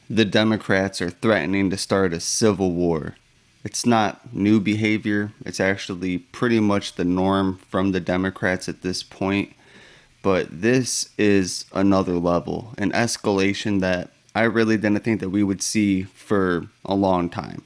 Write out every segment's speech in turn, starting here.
the Democrats are threatening to start a civil war. It's not new behavior, it's actually pretty much the norm from the Democrats at this point. But this is another level, an escalation that I really didn't think that we would see for a long time.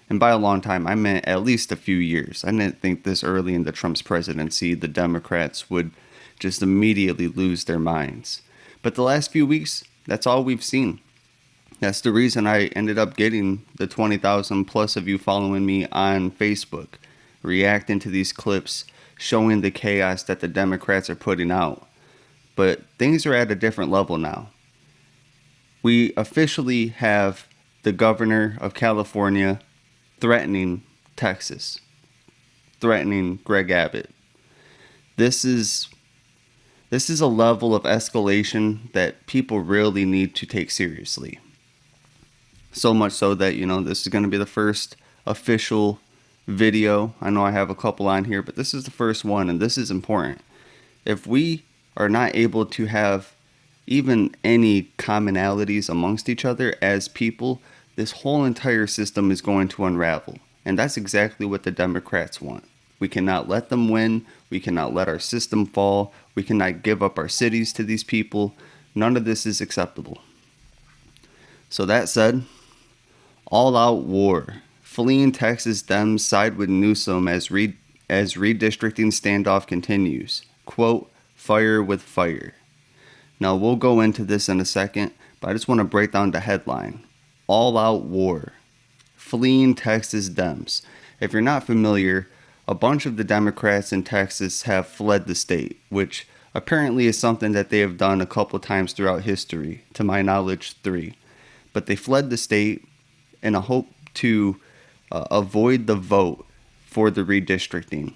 And by a long time, I meant at least a few years. I didn't think this early in the Trump's presidency, the Democrats would just immediately lose their minds. But the last few weeks, that's all we've seen. That's the reason I ended up getting the 20,000 plus of you following me on Facebook, reacting to these clips, showing the chaos that the Democrats are putting out. But things are at a different level now. We officially have the governor of California threatening Texas, threatening Greg Abbott. This is a level of escalation that people really need to take seriously. So much so that, this is going to be the first official video. I know I have a couple on here, but this is the first one, and this is important. If we are not able to have even any commonalities amongst each other as people, this whole entire system is going to unravel. And that's exactly what the Democrats want. We cannot let them win. We cannot let our system fall. We cannot give up our cities to these people. None of this is acceptable. So that said, all-out war. Fleeing Texas Dems side with Newsom as redistricting standoff continues. Quote, fire with fire. Now, we'll go into this in a second, but I just want to break down the headline. All-out war. Fleeing Texas Dems. If you're not familiar, a bunch of the Democrats in Texas have fled the state, which apparently is something that they have done a couple times throughout history, to my knowledge, 3. But they fled the state in a hope to avoid the vote for the redistricting.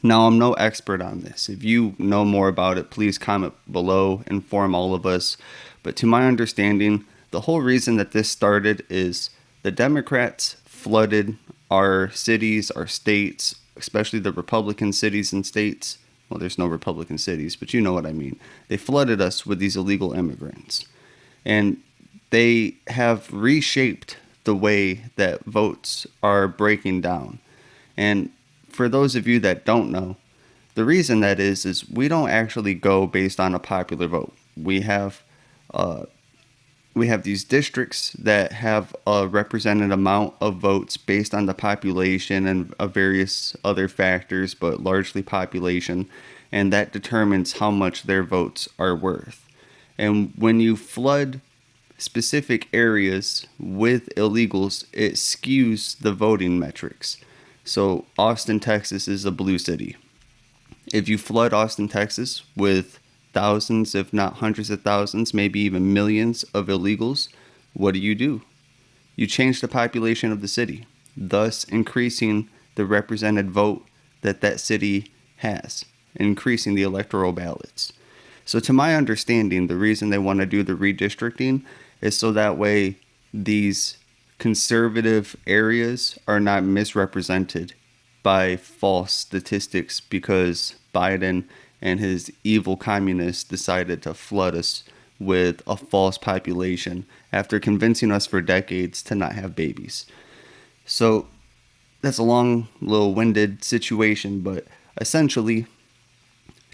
Now, I'm no expert on this. If you know more about it, please comment below, inform all of us. But to my understanding, the whole reason that this started is the Democrats flooded our cities, our states, especially the Republican cities and states. Well, there's no Republican cities, but you know what I mean. They flooded us with these illegal immigrants. And they have reshaped the way that votes are breaking down. And for those of you that don't know, the reason that is we don't actually go based on a popular vote. We have these districts that have a represented amount of votes based on the population and various other factors, but largely population, and that determines how much their votes are worth. And when you flood specific areas with illegals, it skews the voting metrics. So Austin, Texas is a blue city. If you flood Austin, Texas with thousands, if not hundreds of thousands, maybe even millions of illegals, what do? You change the population of the city, thus increasing the represented vote that city has, increasing the electoral ballots. So to my understanding, the reason they want to do the redistricting is so that way these conservative areas are not misrepresented by false statistics because Biden and his evil communists decided to flood us with a false population after convincing us for decades to not have babies. So that's a long, little winded situation, but essentially,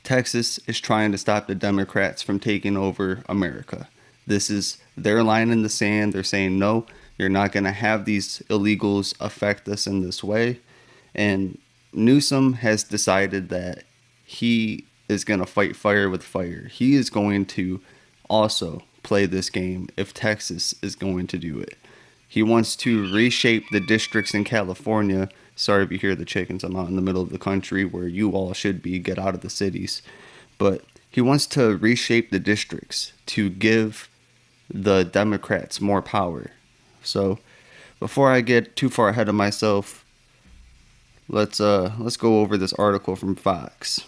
Texas is trying to stop the Democrats from taking over America. This is their line in the sand. They're saying, no, you're not going to have these illegals affect us in this way. And Newsom has decided that he is going to fight fire with fire. He is going to also play this game if Texas is going to do it. He wants to reshape the districts in California. Sorry if you hear the chickens. I'm out in the middle of the country where you all should be. Get out of the cities. But he wants to reshape the districts to give the Democrats more power. So before I get too far ahead of myself, let's go over this article from Fox.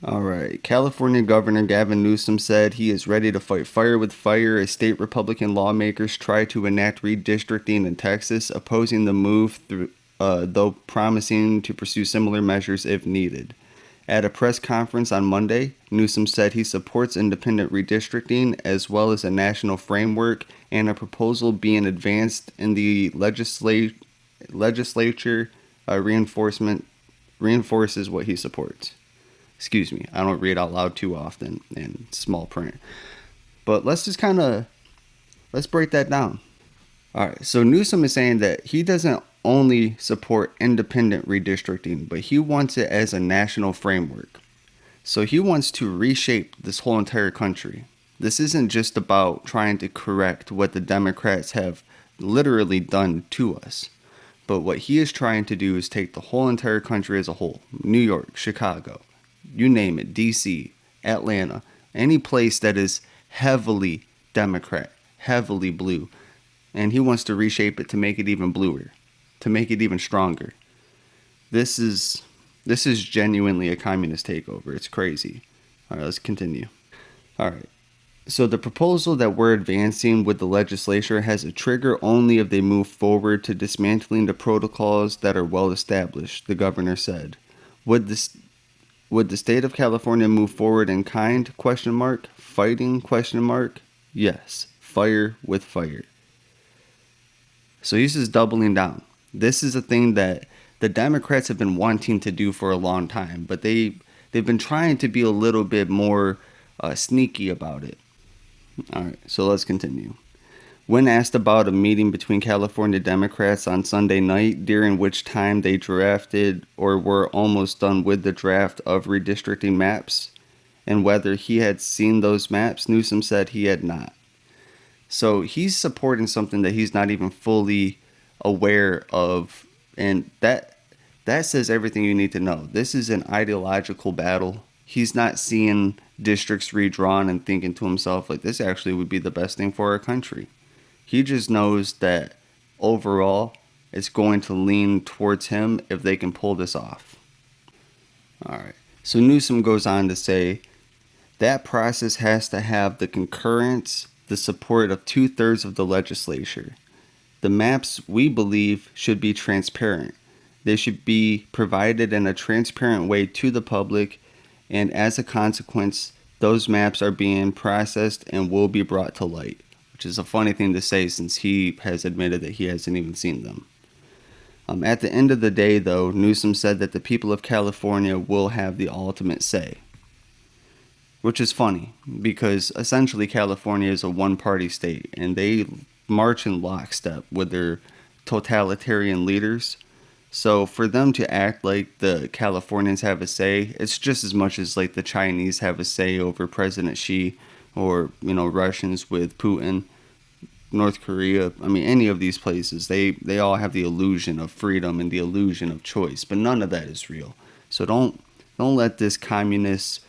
All right. California Governor Gavin Newsom said he is ready to fight fire with fire as state Republican lawmakers try to enact redistricting in Texas, opposing the move though promising to pursue similar measures if needed. At a press conference on Monday, Newsom said he supports independent redistricting as well as a national framework and a proposal being advanced in the legislature reinforces what he supports. Excuse me, I don't read out loud too often in small print. But let's break that down. All right, so Newsom is saying that he doesn't only support independent redistricting, but he wants it as a national framework. So he wants to reshape this whole entire country. This isn't just about trying to correct what the Democrats have literally done to us, but what he is trying to do is take the whole entire country as a whole. New York, Chicago, you name it, DC, Atlanta, any place that is heavily Democrat, heavily blue. And he wants to reshape it to make it even bluer, to make it even stronger. This is genuinely a communist takeover. It's crazy. All right, let's continue. All right. So the proposal that we're advancing with the legislature has a trigger only if they move forward to dismantling the protocols that are well established, the governor said. Would the state of California move forward in kind? Fighting? Yes. Fire with fire. So he's just doubling down. This is a thing that the Democrats have been wanting to do for a long time, but they've been trying to be a little bit more sneaky about it. All right, so let's continue. When asked about a meeting between California Democrats on Sunday night, during which time they drafted or were almost done with the draft of redistricting maps, and whether he had seen those maps, Newsom said he had not. So he's supporting something that he's not even fully aware of, and that says everything you need to know. This is an ideological battle. He's not seeing districts redrawn and thinking to himself, like, this actually would be the best thing for our country. He just knows that overall it's going to lean towards him if they can pull this off. All right. So Newsom goes on to say that process has to have the concurrence, the support of 2/3 of the legislature. The maps, we believe, should be transparent. They should be provided in a transparent way to the public, and as a consequence, those maps are being processed and will be brought to light, which is a funny thing to say since he has admitted that he hasn't even seen them. At the end of the day, though, Newsom said that the people of California will have the ultimate say, which is funny because essentially California is a one-party state and they march in lockstep with their totalitarian leaders. So for them to act like the Californians have a say, it's just as much as like the Chinese have a say over President Xi, or Russians with Putin, North Korea. I mean, any of these places, they all have the illusion of freedom and the illusion of choice, but none of that is real. So don't let this communist,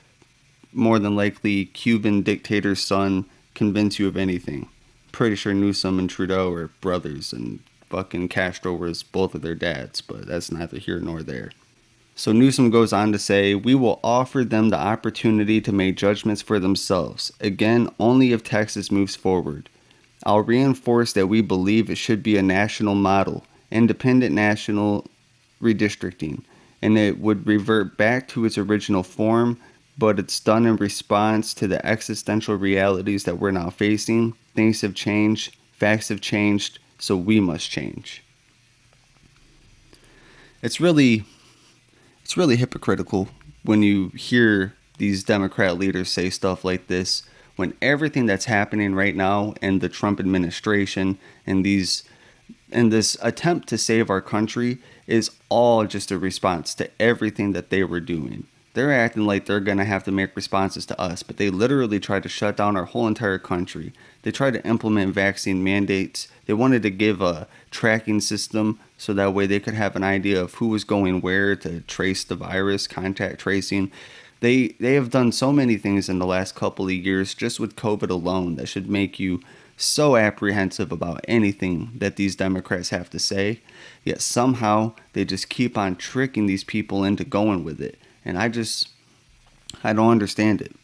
more than likely Cuban dictator's son convince you of anything. Pretty sure Newsom and Trudeau are brothers, and fucking Castro was both of their dads, but that's neither here nor there. So Newsom goes on to say, we will offer them the opportunity to make judgments for themselves. Again, only if Texas moves forward. I'll reinforce that we believe it should be a national model, independent national redistricting, and it would revert back to its original form, but it's done in response to the existential realities that we're now facing. Things have changed, facts have changed, so we must change. It's really hypocritical when you hear these Democrat leaders say stuff like this, when everything that's happening right now in the Trump administration and this attempt to save our country is all just a response to everything that they were doing. They're acting like they're going to have to make responses to us, but they literally tried to shut down our whole entire country. They tried to implement vaccine mandates. They wanted to give a tracking system so that way they could have an idea of who was going where to trace the virus, contact tracing. They have done so many things in the last couple of years just with COVID alone that should make you so apprehensive about anything that these Democrats have to say. Yet somehow they just keep on tricking these people into going with it. And I don't understand it.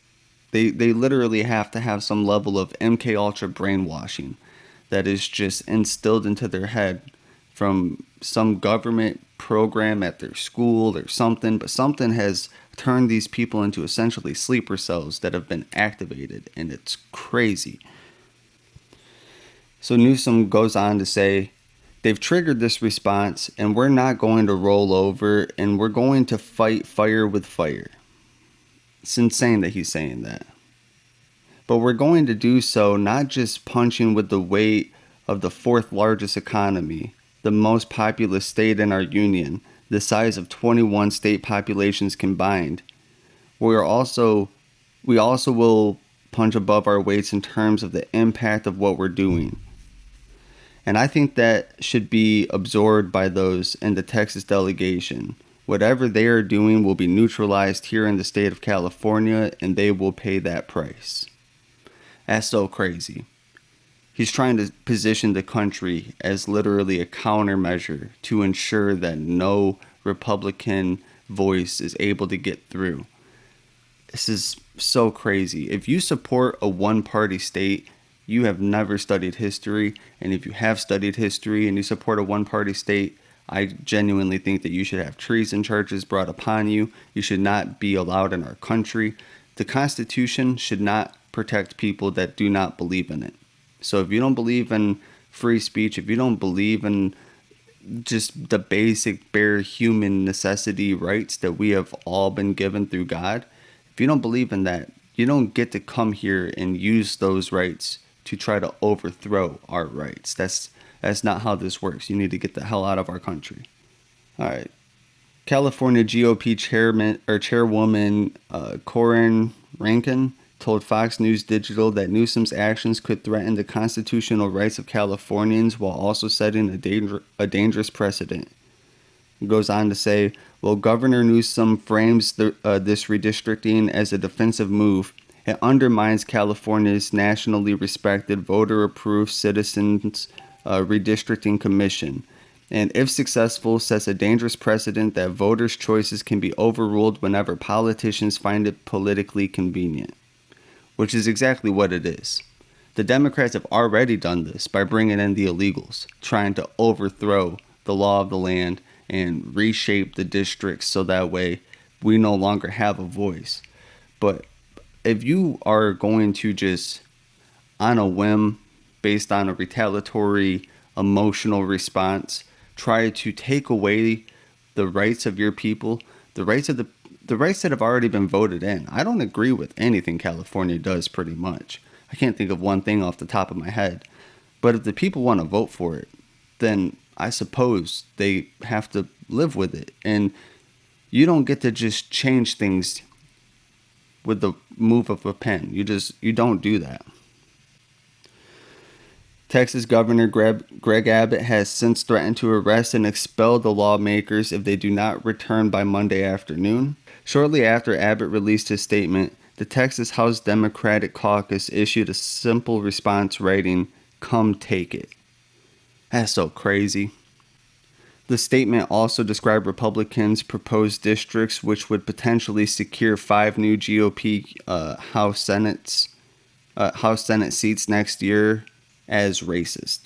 They literally have to have some level of MK Ultra brainwashing that is just instilled into their head from some government program at their school or something. But something has turn these people into essentially sleeper cells that have been activated, and it's crazy. So Newsom goes on to say, they've triggered this response, and we're not going to roll over, and we're going to fight fire with fire. It's insane that he's saying that. But we're going to do so not just punching with the weight of the fourth largest economy, the most populous state in our union, the size of 21 state populations combined. We also will punch above our weights in terms of the impact of what we're doing. And I think that should be absorbed by those in the Texas delegation. Whatever they are doing will be neutralized here in the state of California, and they will pay that price. That's so crazy. He's trying to position the country as literally a countermeasure to ensure that no Republican voice is able to get through. This is so crazy. If you support a one-party state, you have never studied history. And if you have studied history and you support a one-party state, I genuinely think that you should have treason charges brought upon you. You should not be allowed in our country. The Constitution should not protect people that do not believe in it. So if you don't believe in free speech, if you don't believe in just the basic bare human necessity rights that we have all been given through God, if you don't believe in that, you don't get to come here and use those rights to try to overthrow our rights. That's not how this works. You need to get the hell out of our country. All right. California GOP chairwoman Corinne Rankin told Fox News Digital that Newsom's actions could threaten the constitutional rights of Californians while also setting a dangerous precedent. It goes on to say, while Governor Newsom frames this redistricting as a defensive move, it undermines California's nationally respected voter-approved Citizens Redistricting Commission, and if successful, sets a dangerous precedent that voters' choices can be overruled whenever politicians find it politically convenient. Which is exactly what it is. The Democrats have already done this by bringing in the illegals, trying to overthrow the law of the land and reshape the districts so that way we no longer have a voice. But if you are going to just, on a whim, based on a retaliatory emotional response, try to take away the rights of your people, the rights that have already been voted in. I don't agree with anything California does, pretty much. I can't think of one thing off the top of my head. But if the people want to vote for it, then I suppose they have to live with it. And you don't get to just change things with the move of a pen. You don't do that. Texas Governor Greg Abbott has since threatened to arrest and expel the lawmakers if they do not return by Monday afternoon. Shortly after Abbott released his statement, the Texas House Democratic Caucus issued a simple response writing, "Come take it." That's so crazy. The statement also described Republicans' proposed districts, which would potentially secure 5 new GOP House Senate seats next year, as racist.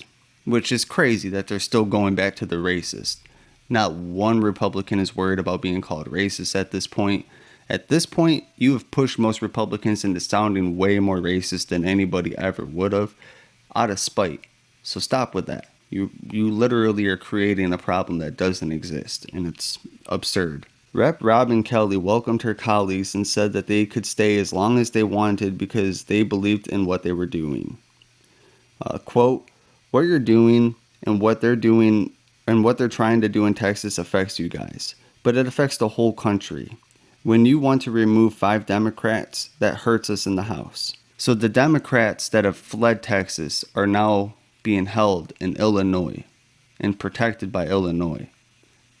Which is crazy that they're still going back to the racist. Not one Republican is worried about being called racist at this point. At this point, you have pushed most Republicans into sounding way more racist than anybody ever would have, out of spite. So stop with that. You literally are creating a problem that doesn't exist, and it's absurd. Rep. Robin Kelly welcomed her colleagues and said that they could stay as long as they wanted because they believed in what they were doing. Quote, "What you're doing and what they're doing and what they're trying to do in Texas affects you guys, but it affects the whole country. When you want to remove 5 Democrats, that hurts us in the House." So the Democrats that have fled Texas are now being held in Illinois and protected by Illinois.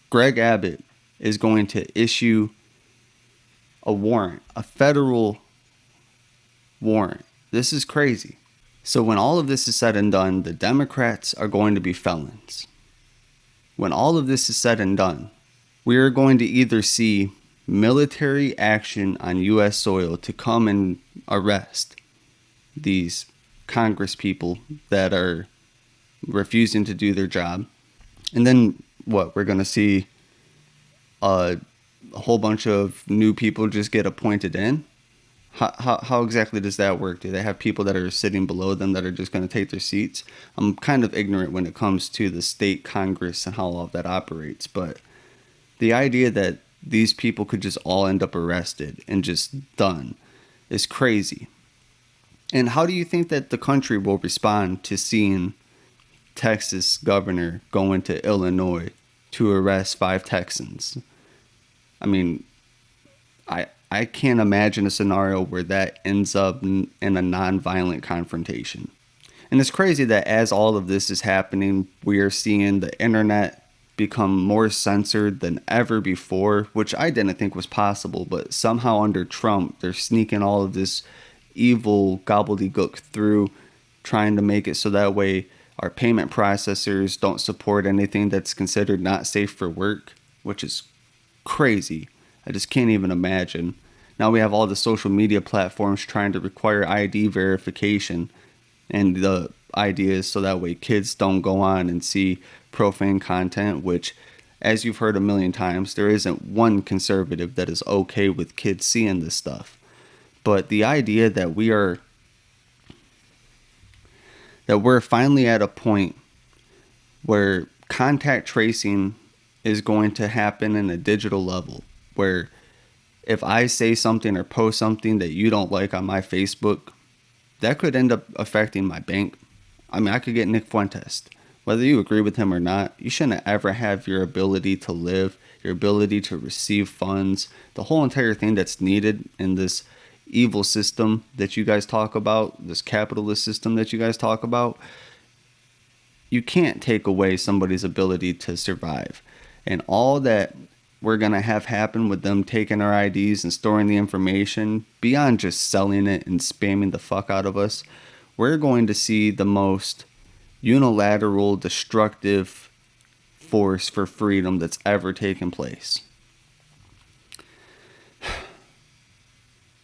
Greg Abbott is going to issue a warrant, a federal warrant. This is crazy. So when all of this is said and done, the Democrats are going to be felons. When all of this is said and done, we are going to either see military action on U.S. soil to come and arrest these Congress people that are refusing to do their job. And then what? We're going to see a whole bunch of new people just get appointed in? How exactly does that work? Do they have people that are sitting below them that are just going to take their seats? I'm kind of ignorant when it comes to the state Congress and how all of that operates, but the idea that these people could just all end up arrested and just done is crazy. And how do you think that the country will respond to seeing Texas governor go into Illinois to arrest 5 Texans? I mean, I can't imagine a scenario where that ends up in a nonviolent confrontation. And it's crazy that as all of this is happening, we are seeing the internet become more censored than ever before, which I didn't think was possible. But somehow under Trump, they're sneaking all of this evil gobbledygook through, trying to make it so that way our payment processors don't support anything that's considered not safe for work, which is crazy. I just can't even imagine. Now we have all the social media platforms trying to require ID verification, and the idea is so that way kids don't go on and see profane content, which, as you've heard a million times, there isn't one conservative that is okay with kids seeing this stuff. But the idea that we're finally at a point where contact tracing is going to happen in a digital level, where if I say something or post something that you don't like on my Facebook, that could end up affecting my bank. I mean, I could get Nick Fuentes. Whether you agree with him or not, you shouldn't ever have your ability to live, your ability to receive funds, the whole entire thing that's needed in this evil system that you guys talk about, this capitalist system that you guys talk about. You can't take away somebody's ability to survive. And all that we're going to have happen with them taking our IDs and storing the information, beyond just selling it and spamming the fuck out of us, we're going to see the most unilateral, destructive force for freedom that's ever taken place.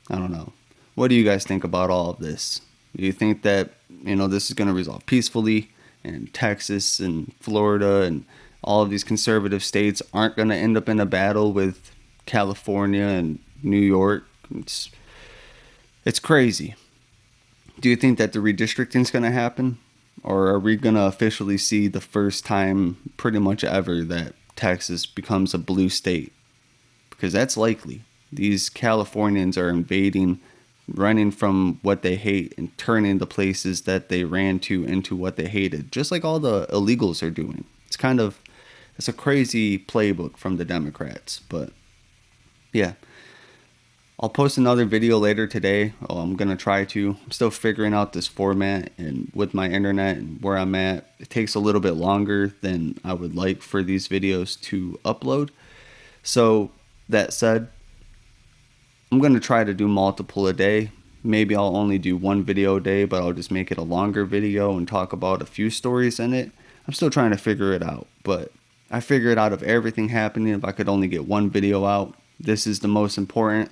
I don't know. What do you guys think about all of this? Do you think that, this is going to resolve peacefully, and Texas and Florida and all of these conservative states aren't going to end up in a battle with California and New York? It's crazy. Do you think that the redistricting is going to happen? Or are we going to officially see the first time pretty much ever that Texas becomes a blue state? Because that's likely. These Californians are invading, running from what they hate and turning the places that they ran to into what they hated, just like all the illegals are doing. It's a crazy playbook from the Democrats. But yeah, I'll post another video later today. I'm going to try to. I'm still figuring out this format, and with my internet and where I'm at, it takes a little bit longer than I would like for these videos to upload. So that said, I'm going to try to do multiple a day. Maybe I'll only do one video a day, but I'll just make it a longer video and talk about a few stories in it. I'm still trying to figure it out, but I figured out of everything happening, if I could only get one video out, this is the most important.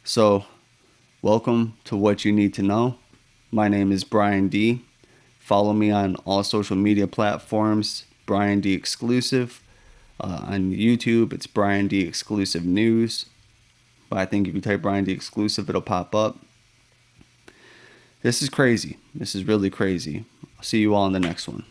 So, welcome to What You Need to Know. My name is Brian D. Follow me on all social media platforms, Brian D Exclusive. On YouTube, it's Brian D Exclusive News. But I think if you type Brian D Exclusive, it'll pop up. This is crazy. This is really crazy. I'll see you all in the next one.